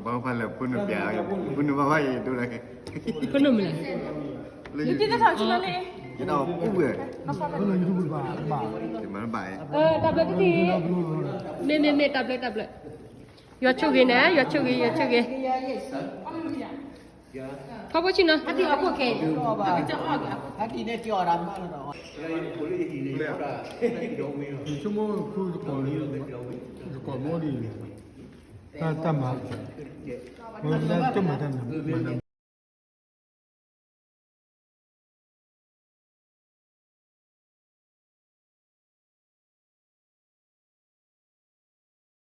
bao pha là phun được bia phun bao vậy tôi này có nằm lại Đi tiếp theo chúng ta đi. cái nào cũng vậy thì mà nó bại tablet thì nè tablet 요쪽에 네 요쪽에 가보지 너 Hadi aku ke. Hadi ne tiêu ra mà nó. chúng tôi cứ còn mua đi ta mà chúng mà ta